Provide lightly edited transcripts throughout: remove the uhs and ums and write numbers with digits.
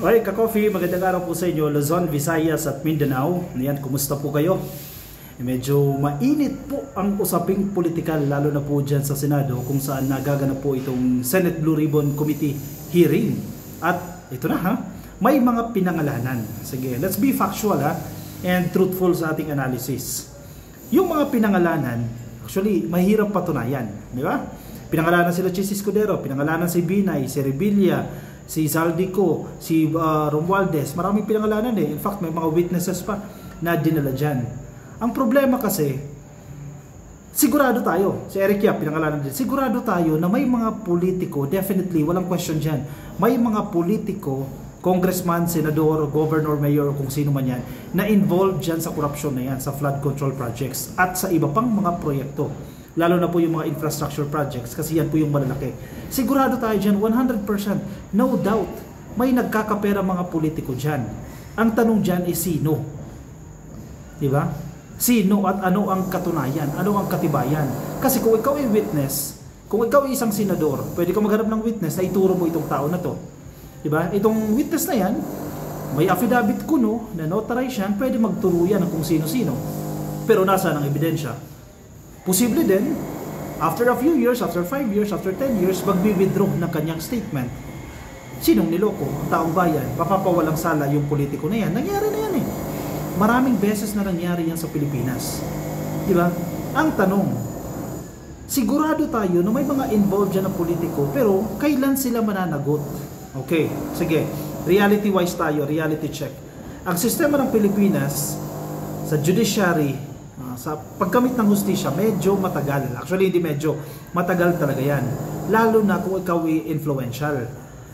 Okay, ka-coffee, magandang araw po sa inyo, Luzon, Visayas at Mindanao. Ayan, kumusta po kayo? Medyo mainit po ang usaping politikal, lalo na po dyan sa Senado kung saan nagaganap po itong Senate Blue Ribbon Committee hearing. At ito na ha, may mga pinangalanan. Sige, let's be factual ha, and truthful sa ating analysis. Yung mga pinangalanan, actually, mahirap patunayan, di ba? Pinangalanan sila Chis Escudero, pinangalanan si Binay, si Revilla, si Zaldico, si Romualdez, maraming pinangalanan eh. In fact, may mga witnesses pa na dinala dyan. Ang problema kasi, sigurado tayo, si Eric Yap, pinangalanan din, sigurado tayo na may mga politiko, definitely, walang question dyan, may mga politiko, congressman, senador, governor, mayor, kung sino man yan, na involved dyan sa korupsyon na yan, sa flood control projects, at sa iba pang mga proyekto. Lalo na po yung mga infrastructure projects kasi yan po yung malalaki. Sigurado tayo dyan, 100%, no doubt, may nagkakapera mga politiko dyan. Ang tanong dyan is sino? Diba? Sino at ano ang katunayan? Ano ang katibayan? Kasi kung ikaw ay witness, kung ikaw ay isang senador, pwede ka maghanap ng witness na ituro mo itong tao na to. Diba? Itong witness na yan, may affidavit kuno na notarize yan, pwede magturo yan ng kung sino-sino. Pero nasa ang ebidensya? Posible din, after a few years, after 5 years, after 10 years, magbi-withdraw ng kanyang statement. Sinong niloko? Ang taong bayan. Papapawalang sala yung politiko na yan. Nangyari na yan eh. Maraming beses na nangyari yan sa Pilipinas. Diba? Ang tanong, sigurado tayo na may mga involved dyan ng politiko, pero kailan sila mananagot? Okay, sige. Reality-wise tayo, reality check. Ang sistema ng Pilipinas, sa judiciary, sa pagkamit ng hustisya, medyo matagal. Actually, hindi medyo. Matagal talaga yan. Lalo na kung ikaw ay influential.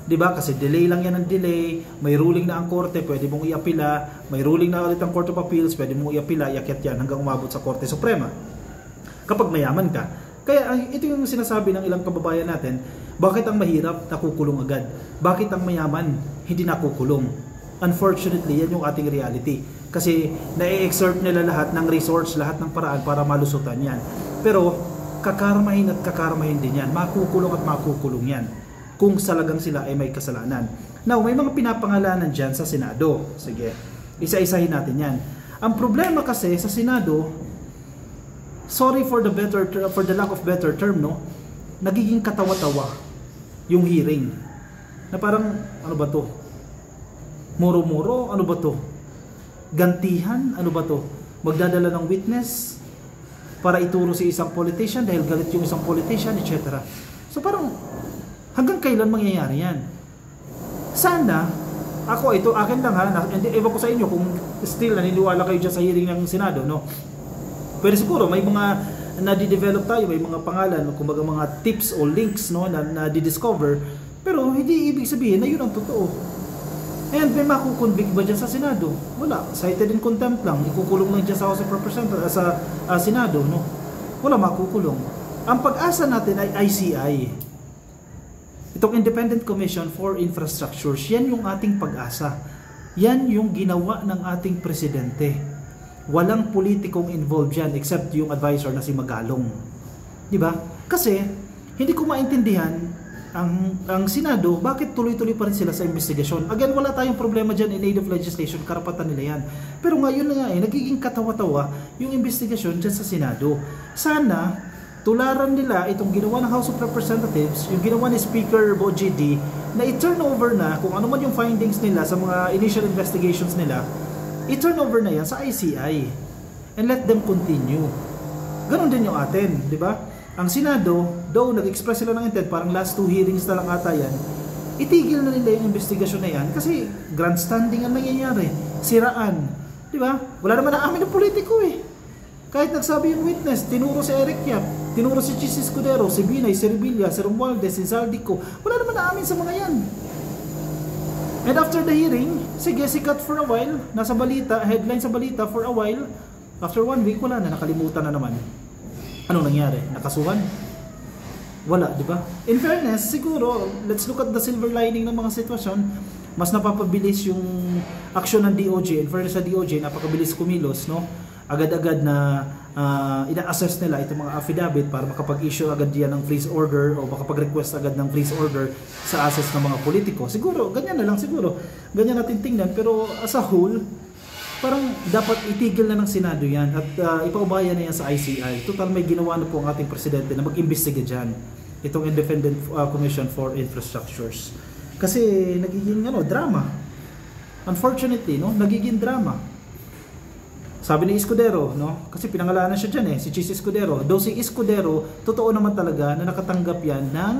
Diba? Kasi delay lang yan ng delay. May ruling na ang korte, pwede mong iapila. May ruling na ulit ang Court of Appeals, pwede mong iapila, iakyat yan hanggang umabot sa Korte Suprema. Kapag mayaman ka. Kaya ito yung sinasabi ng ilang kababayan natin, bakit ang mahirap nakukulong agad? Bakit ang mayaman hindi nakukulong? Unfortunately, yan yung ating reality. Kasi na-exert nila lahat ng resource, lahat ng paraan para malusutan yan. Pero kakarmahin at kakarmahin din yan. Makukulong at makukulong yan. Kung salagang sila ay may kasalanan. Now, may mga pinapangalanan dyan sa Senado. Sige, isa-isahin natin yan. Ang problema kasi sa Senado, sorry for the lack of better term, no? Nagiging katawa-tawa yung hearing. Na parang, ano ba to? Muro-muro, ano ba to? Gantihan, ano ba to? Magdadala ng witness para ituro si isang politician dahil galit yung isang politician, etc. So parang hanggang kailan mangyayari yan? Sana, ako ito, akin lang ha, ewan ko sa inyo kung still naniniwala kayo dyan sa hearing ng Senado, no? Pero siguro may mga nadi-develop tayo, may mga pangalan, kumbaga mga tips o links, no, na di-discover, pero hindi ibig sabihin na yun ang totoo. And may makukonvict ba dyan sa Senado? Wala. Cited in contempt lang. Ikukulong lang dyan sa House of Representatives, sa Senado, no? Wala makukulong. Ang pag-asa natin ay ICI. Itong Independent Commission for Infrastructures, yan yung ating pag-asa. Yan yung ginawa ng ating presidente. Walang politikong involved dyan except yung advisor na si Magalong. Diba? Kasi, hindi ko maintindihan ang Senado, bakit tuloy-tuloy pa rin sila sa investigasyon? Again, wala tayong problema dyan in aid of legislation, karapatan nila yan. Pero ngayon na nga nagiging katawa-tawa yung investigasyon dyan sa Senado. Sana, tularan nila itong ginawa ng House of Representatives, yung ginawa ni Speaker Bogie D, na i-turn over na kung ano man yung findings nila sa mga initial investigations nila, i-turn over na yan sa ICI. And let them continue. Ganon din yung atin, di ba? Ang Senado, though nag-express sila ng intent, parang last 2 hearings na lang ata yan, itigil na nila yung investigasyon na yan kasi grandstanding ang nangyayari, siraan. Di ba? Wala naman na amin ng politiko eh. Kahit nagsabi yung witness, tinuro si Eric Yap, tinuro si Chis Escudero, si Binay, si Revilla, si Romualdez, si Zaldico, wala naman na amin sa mga yan. And after the hearing, sige, sikat for a while, nasa balita, headline sa balita for a while, after 1 week, wala na, nakalimutan na naman. Anong nangyari? Nakasuhan? Wala, di ba? In fairness, siguro, let's look at the silver lining ng mga sitwasyon. Mas napapabilis yung aksyon ng DOJ. In fairness sa DOJ, napakabilis kumilos, no? agad-agad na ina-assess nila itong mga affidavit para makapag-issue agad yan ng freeze order o makapag-request agad ng freeze order sa assets ng mga politiko. Siguro, ganyan na lang siguro. Ganyan natin tingnan. Pero as a whole, parang dapat itigil na ng Senado yan at ipaubaya na yan sa ICI. Total may ginawa na po ang ating presidente na mag-imbestiga dyan. Itong Independent Commission for Infrastructures. Kasi nagiging drama. Unfortunately, nagiging drama. Sabi ni Escudero, kasi pinangalanan siya dyan si Chis Escudero. Though si Escudero, totoo naman talaga na nakatanggap yan ng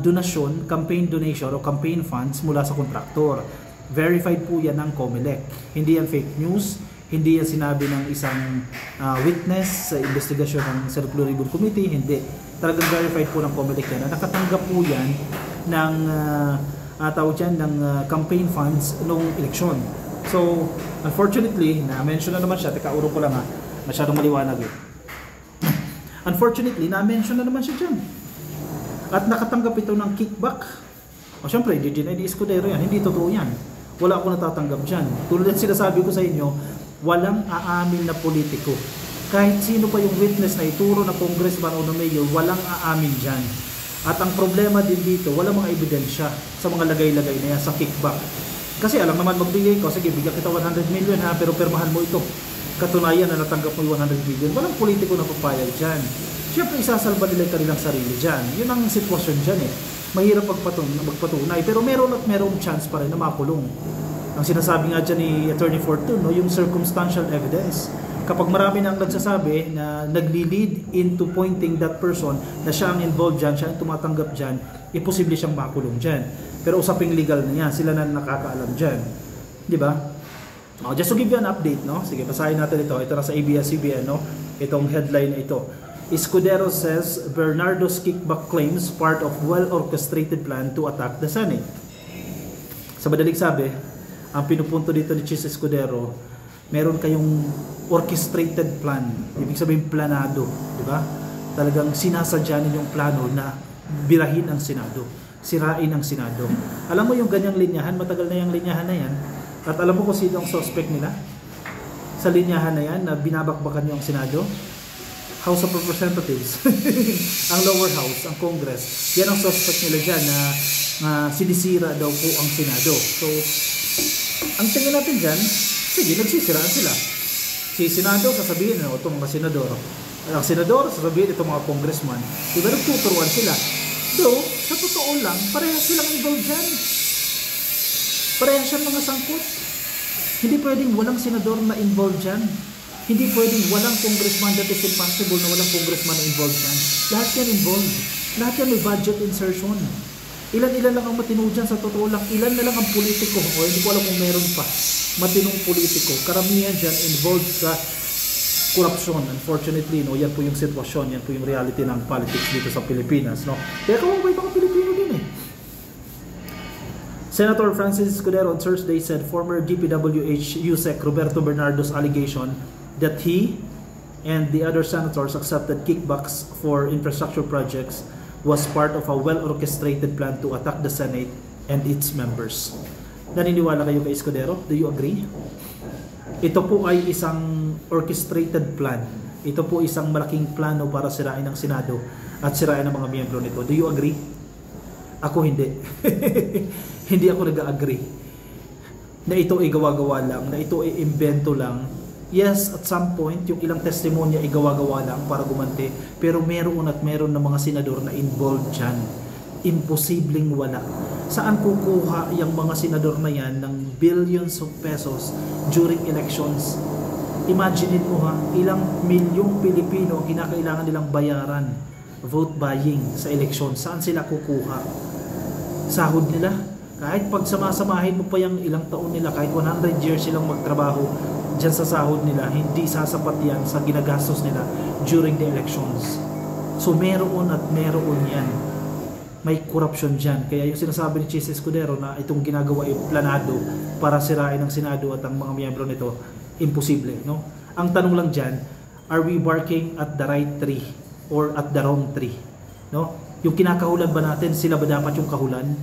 donasyon, campaign donation o campaign funds mula sa kontraktor. Verified po yan ng COMELEC. Hindi yan fake news, hindi yan sinabi ng isang witness sa investigasyon ng Circular Ribbon Committee, hindi. Talagang verified po ng COMELEC yan. Nakatanggap po yan ng, ng campaign funds noong eleksyon. So, unfortunately, na-mention na naman siya, teka, urong ko lang masyadong maliwanag Unfortunately, na-mention na naman siya dyan. At nakatanggap ito ng kickback. O syempre, di Escudero yan, hindi totoo yan. Wala akong natatanggap dyan. Tulad ng sinasabi ko sa inyo, walang aamin na politiko. Kahit sino pa yung witness na ituro na congressman o na mayor, walang aamin dyan. At ang problema din dito, walang mga ebidensya sa mga lagay-lagay na yan sa kickback. Kasi alam naman magbigay ko, sige bigyan kita 100 million pero permahan mo ito. Katunayan na natanggap mo yung 100 million. Walang politiko na papayag dyan. Siyempre isasalba nila yung kanilang sarili dyan. Yun ang sitwasyon dyan Mahirap magpatunay. Pero meron at merong chance pa rin na makulong. Ang sinasabi nga dyan ni Attorney Fortune, yung circumstantial evidence. Kapag marami nang nagsasabi na nagli-lead into pointing that person na siya ang involved dyan, siya ang tumatanggap dyan, imposible siyang makulong dyan. Pero usaping legal na yan, sila na nakakaalam dyan. Di ba? Just to give you an update, sige, basahin natin ito. Ito na sa ABS-CBN, itong headline na ito. Escudero says Bernardo's kickback claims part of well-orchestrated plan to attack the Senate. Sa madaling sabi, ang pinupunto dito ni Chis Escudero, meron kayong orchestrated plan. Ibig sabihin planado, di ba? Talagang sinasadya ninyong plano na birahin ang Senado, sirain ang Senado. Alam mo yung ganyang linyahan, matagal na yung linyahan na yan. At alam mo kung sino ang suspect nila sa linyahan na yan na binabakbakan nyo ang Senado? House of Representatives. Ang lower house, ang Congress. Yan ang suspect nila dyan na sinisira daw po ang Senado. So, ang tingin natin dyan, sige, nagsisiraan sila. Si Senado, sasabihin, itong mga senador. Ang senador, sasabihin, itong mga congressman. Diba, nagtuturuan sila. Though, sa totoo lang, parehas silang involved dyan. Parehas siyang mga sangkot. Hindi pwedeng walang senador na involved dyan. Hindi pwedeng walang congressman, that is impossible na walang congressman na involved dyan. Lahat yan involved. Lahat yan may budget insertion. Ilan-ilan lang ang matino dyan, sa totoo lang. Ilan na lang ang politiko. O hindi ko alam kung meron pa. Matinong politiko. Karamihan dyan involved sa corruption. Unfortunately, yan po yung sitwasyon, yan po yung reality ng politics dito sa Pilipinas. Kaya kawaway mga Pilipino din Senator Francis Escudero on Thursday said former DPWH USEC Roberto Bernardo's allegation that he and the other senators accepted kickbacks for infrastructure projects was part of a well-orchestrated plan to attack the Senate and its members. Naniniwala kayo kay Escudero? Do you agree? Ito po ay isang orchestrated plan. Ito po isang malaking plano para sirain ang Senado at sirain ang mga miyembro nito. Do you agree? Ako hindi. Hindi ako nag-agree na ito ay gawa-gawa lang, na ito ay imbento lang. Yes, at some point, yung ilang testimonya ay gawa-gawa lang para gumanti. Pero meron ng mga senador na involved dyan. Imposibleng wala. Saan kukuha yung mga senador na yan ng billions of pesos during elections? Imagine mo ilang milyong Pilipino ang kinakailangan nilang bayaran vote buying sa eleksyon. Saan sila kukuha? Sahod nila? Kahit pag samasamahin mo pa yung ilang taon nila, kahit 100 years silang magtrabaho dyan sa sahod nila, hindi sasapat yan sa ginagastos nila during the elections. So meron at meron yan. May corruption dyan. Kaya yung sinasabi ni Chis Escudero na itong ginagawa ay planado para sirain ang Senado at ang mga miyembro nito, imposible. Ang tanong lang dyan, are we barking at the right tree or at the wrong tree? Yung kinakahulan ba natin, sila ba dapat yung kahulan?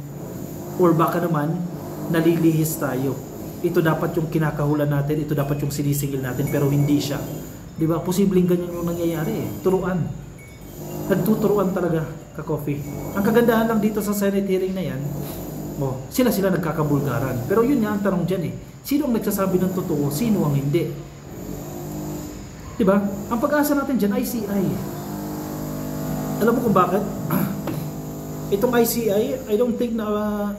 Or baka naman, nalilihis tayo. ito dapat yung kinakahulan natin, ito dapat yung sinisingil natin, pero hindi siya. Di ba? Posibleng ganyan yung nangyayari eh. Turuan. Nagtuturuan talaga, ka-coffee. Ang kagandahan lang dito sa Senate hearing na yan, sila nagkakabulgaran. Pero yun nga ang tanong dyan eh. Sino ang nagsasabi ng totoo? Sino ang hindi? Diba? Ang pag-asa natin dyan, ICI. Alam mo kung bakit? Itong ICI, I don't think na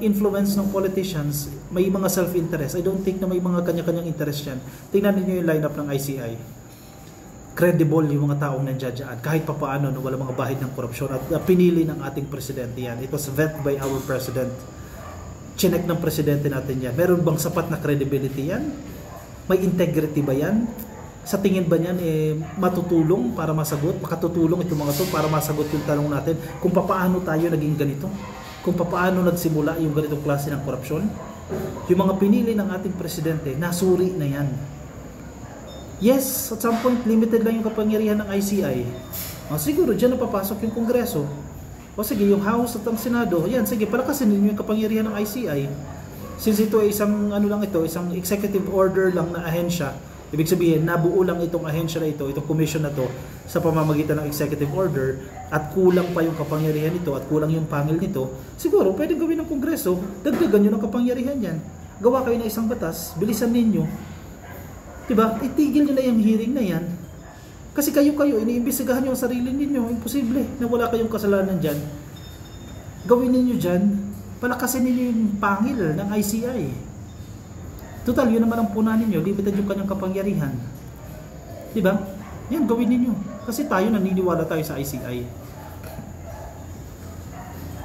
influence ng politicians, may mga self-interest. I don't think na may mga kanya-kanyang interest yan. Tingnan niyo yung lineup ng ICI. Credible yung mga taong nandiyan, kahit papaano no, wala mga bahid ng korupsyon at pinili ng ating presidente yan. It was vetted by our president. Chinek ng presidente natin yan. Meron bang sapat na credibility yan? May integrity ba yan? Sa tingin ba niyan matutulong para masagot? Makatutulong itong mga to para masagot yung tanong natin kung papaano tayo naging ganito? Kung papaano nagsimula yung ganitong klase ng korupsyon? Yung mga pinili ng ating presidente, nasuri na yan. Yes, at some point limited lang yung kapangyarihan ng ICI. Siguro dyan napapasok yung Kongreso. O sige, yung House at ang Senado, yan, sige, palakasin ninyo yung kapangyarihan ng ICI. Since ito ay isang, isang executive order lang na ahensya, ibig sabihin, nabuo lang itong ahensya na ito, itong commission na to, sa pamamagitan ng executive order, at kulang pa yung kapangyarihan nito, at kulang yung pangil nito, siguro, pwedeng gawin ng Kongreso, dagdagan nyo ng kapangyarihan yan. Gawa kayo na isang batas, bilisan ninyo. Diba? Itigil nyo na yung hearing na yan. Kasi kayo, iniimbestigahan nyo ang sarili ninyo. Imposible na wala kayong kasalanan dyan. Gawin ninyo dyan, palakasin ninyo yung pangil ng ICI. Total, yun naman ang puna ninyo, limited yung kanyang kapangyarihan. Diba? Yan, gawin ninyo. Kasi tayo, naniniwala tayo sa ICI.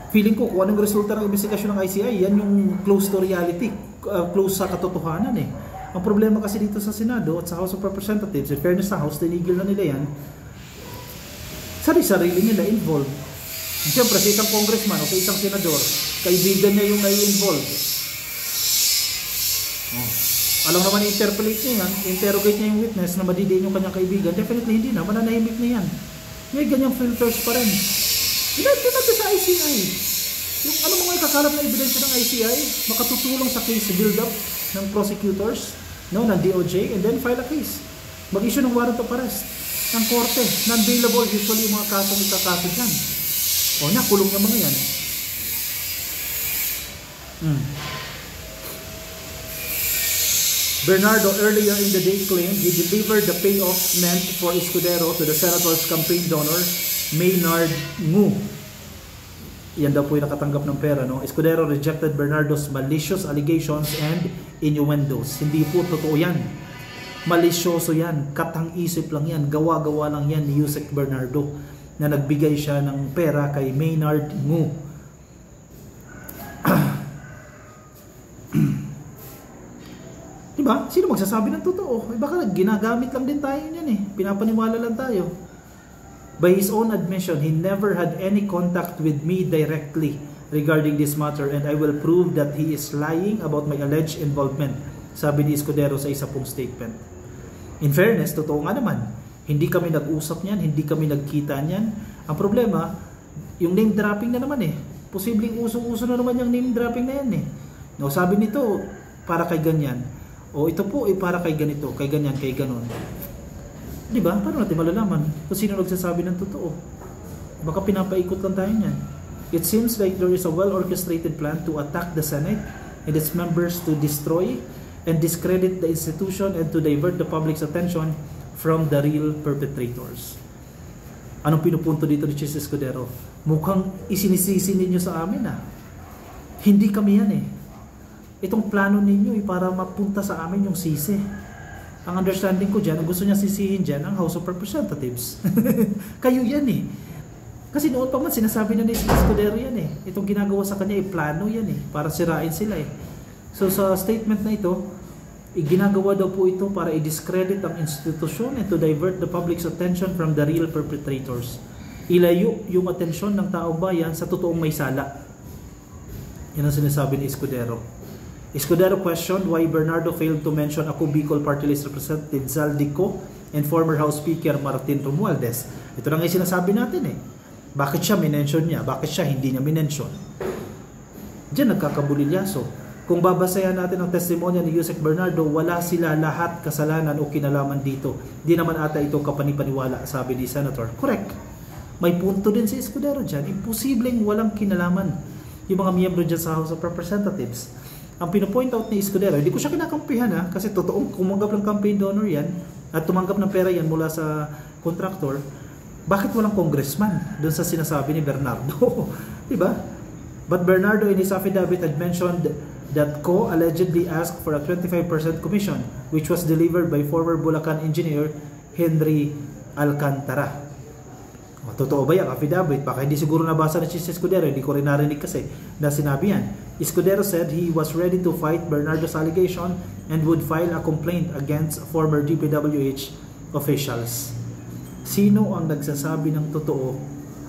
Feeling ko, kung anong resulta ng investigasyon ng ICI, yan yung close to reality, close sa katotohanan eh. Ang problema kasi dito sa Senado at sa House of Representatives, in fairness sa House, tinigil na nila yan, sarili nila involved. Siyempre, sa isang congressman o sa isang senador, kaibigan niya yung nai-involve. Alam naman i-interpolate niya yan, interrogate niya yung witness na madidiin yung kanyang kaibigan, definitely hindi na, mananahimik na yan. May ganyang filters pa rin. Hindi natin sa ICI. Yung ano mga ikakalap na ebidensya ng ICI, makatutulong sa case build-up ng prosecutors, ng DOJ, and then file a case. Mag-issue ng warrant of arrest ng korte, non-bailable, usually yung mga kasong ikakaso dyan. Kulong ng mga yan. Bernardo earlier in the day claimed he delivered the payoff meant for Escudero to the senator's campaign donor, Maynard Ngu. Yan daw po yung nakatanggap ng pera. No? Escudero rejected Bernardo's malicious allegations and innuendos. Hindi po totoo yan. Malisyoso yan. Katang-isip lang yan. Gawa-gawa lang yan ni Yusek Bernardo na nagbigay siya ng pera kay Maynard Ngu. Diba? Sino magsasabi ng totoo? Baka ginagamit lang din tayo yan eh. Pinapaniwala lang tayo. By his own admission, he never had any contact with me directly regarding this matter and I will prove that he is lying about my alleged involvement, sabi ni Escudero sa isa pong statement. In fairness, totoo nga naman, hindi kami nag-usap niyan, hindi kami nagkita niyan. Ang problema, yung name dropping na naman eh. Posibleng usong-uso na naman yung name dropping na yan eh. No, sabi nito, para kay ganyan. O ito po, para kay ganito, kay ganyan, kay ganon. Diba? Paano natin malalaman kung sino nagsasabi ng totoo? Baka pinapaikot lang tayo niyan. It seems like there is a well-orchestrated plan to attack the Senate and its members to destroy and discredit the institution and to divert the public's attention from the real perpetrators. Anong pinupunto dito ni Chis Escudero? Mukhang isinisisi ninyo sa amin Hindi kami yan eh. Itong plano ninyo para mapunta sa amin yung sisi. Ang understanding ko dyan, ang gusto niya sisihin dyan, ang House of Representatives. Kayo yan eh. Kasi noon pa man, sinasabi na ni Escudero yan eh. Itong ginagawa sa kanya, plano yan eh. Para sirain sila eh. So sa statement na ito, ginagawa daw po ito para i-discredit ang institusyon and to divert the public's attention from the real perpetrators. Ilayo yung atensyon ng taong bayan sa totoong may sala. Yan ang sinasabi ni Escudero. Escudero questioned why Bernardo failed to mention Ako Bicol Party List Representative Zaldico and former House Speaker Martin Romualdez. Ito na nga yung sinasabi natin eh. Bakit siya minention niya? Bakit siya hindi niya minention? Diyan nagkakabulilyaso. Kung babasayan natin ang testimonya ni Yusek Bernardo, wala sila lahat kasalanan o kinalaman dito. Di naman ata ito kapanipaniwala, sabi ni Senator. Correct. May punto din si Escudero dyan. Imposibleng walang kinalaman yung mga miyembro dyan sa House of Representatives. Ang pinopoint out ni Escudero, hindi ko siya kinakampihan kasi totoong kumanggap ng campaign donor yan at tumanggap ng pera yan mula sa contractor. Bakit walang congressman doon sa sinasabi ni Bernardo? Diba? But Bernardo in his affidavit had mentioned that Co allegedly asked for a 25% commission which was delivered by former Bulacan engineer Henry Alcantara. Totoo ba yan? Affidavit? Baka hindi siguro nabasa na si Escudero, hindi ko rin narinig kasi na sinabi yan. Escudero said he was ready to fight Bernardo's allegation and would file a complaint against former DPWH officials. Sino ang nagsasabi ng totoo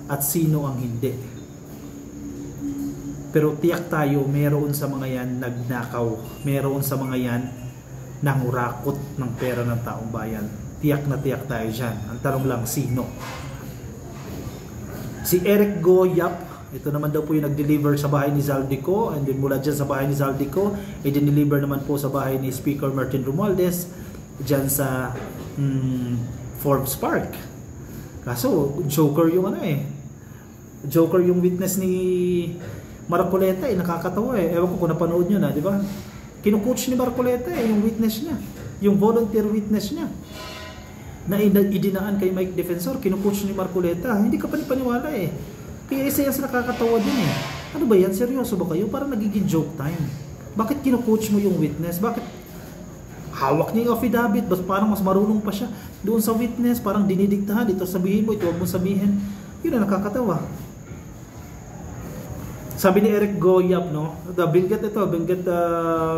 at sino ang hindi? Pero tiyak tayo, meron sa mga yan nagnakaw. Meron sa mga yan nangurakot ng pera ng taong bayan. Tiyak na tiyak tayo dyan. Ang tanong lang, sino? Si Eric Go Yap, ito naman daw po yung nag-deliver sa bahay ni Zaldico, and then mula dyan sa bahay ni Zaldico, i-deliver naman po sa bahay ni Speaker Martin Romualdez, dyan sa Forbes Park. Kaso, joker yung joker yung witness ni Marcoleta nakakatawa Ewan ko kung napanood nyo na, di ba? Kinucoach ni Marcoleta yung witness niya, yung volunteer witness niya na idinaan kay Mike Defensor, kinucoach ni Marcoleta. Hindi ka panipaniwala Kaya isa yan sa nakakatawa din Ano ba yan? Seryoso ba kayo? Parang nagiging joke time. Bakit kinucoach mo yung witness? Bakit hawak niya yung affidavit? Parang mas marunong pa siya doon sa witness. Parang dinidiktahan. Ito sabihin mo, ito wag mo sabihin. Yun ang nakakatawa. Sabi ni Eric Goyap, Benguet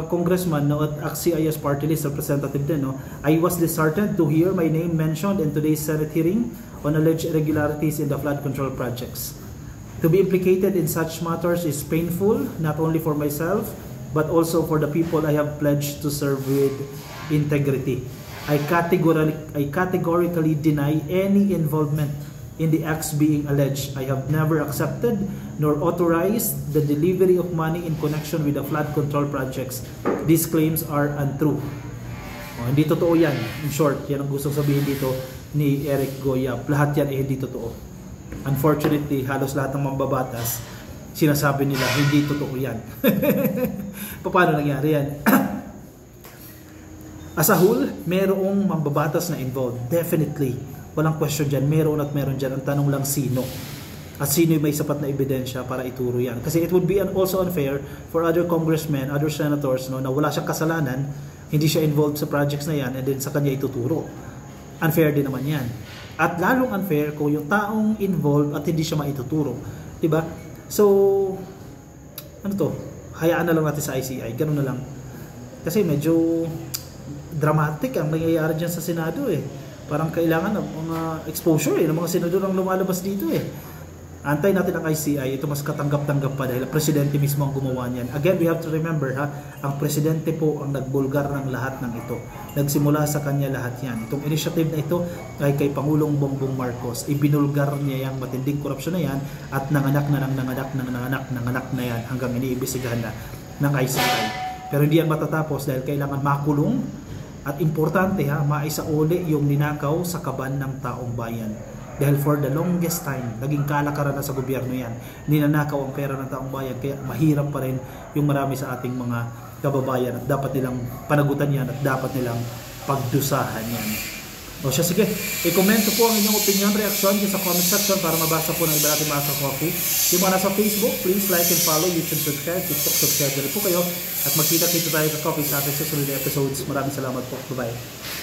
congressman at AXI-IS party list representative din, I was disheartened to hear my name mentioned in today's Senate hearing on alleged irregularities in the flood control projects. To be implicated in such matters is painful, not only for myself, but also for the people I have pledged to serve with integrity. I categorically deny any involvement in the acts being alleged. I have never accepted nor authorized the delivery of money in connection with the flood control projects. These claims are untrue. Hindi totoo yan. In short, yan ang gusto sabihin dito ni Eric Goyap. Lahat yan hindi totoo. Unfortunately, halos lahat ng mambabatas, sinasabi nila, hindi totoo yan. Paano nangyari yan? As a whole, merong mambabatas na involved. Definitely. Walang question dyan, meron at meron dyan. Ang tanong lang sino. At sino may sapat na ebidensya para ituro yan. Kasi it would be also unfair for other congressmen, other senators, na wala siyang kasalanan, hindi siya involved sa projects na yan, and then sa kanya ituturo. Unfair din naman yan. At lalong unfair kung yung taong involved at hindi siya maituturo. Diba? So, hayaan na lang natin sa ICI. Ganun na lang. Kasi medyo dramatic ang nangyayari dyan sa Senado Parang kailangan ng mga exposure ng mga senador ang lumalabas dito Antay natin ang ICI, ito mas katanggap-tanggap pa dahil ang presidente mismo ang gumawa niyan. Again, we have to remember ang presidente po ang nagbulgar ng lahat ng ito. Nagsimula sa kanya lahat yan. Itong initiative na ito ay kay Pangulong Bongbong Marcos. Ibinulgar niya yung matinding korupsyon na yan at nanganak na yan hanggang iniimbestigahan na ng ICI. Pero hindi yan matatapos dahil kailangan makulong at importante maisauli yung ninakaw sa kaban ng taong bayan. Dahil for the longest time, naging kalakaran na sa gobyerno yan. Ninanakaw ang pera ng taong bayan, kaya mahirap pa rin yung marami sa ating mga kababayan at dapat nilang panagutan yan at dapat nilang pagdusahan yan. O siya, sige, i-komento po ang inyong opinion, reaksyon sa comment section para mabasa po ng iba natin mga ka-coffee. Yung mga nasa Facebook, please like and follow, YouTube subscribe, TikTok subscribe na rin po kayo at magkita-kita tayo sa coffee sa ating susunod na episodes. Maraming salamat po. Bye-bye.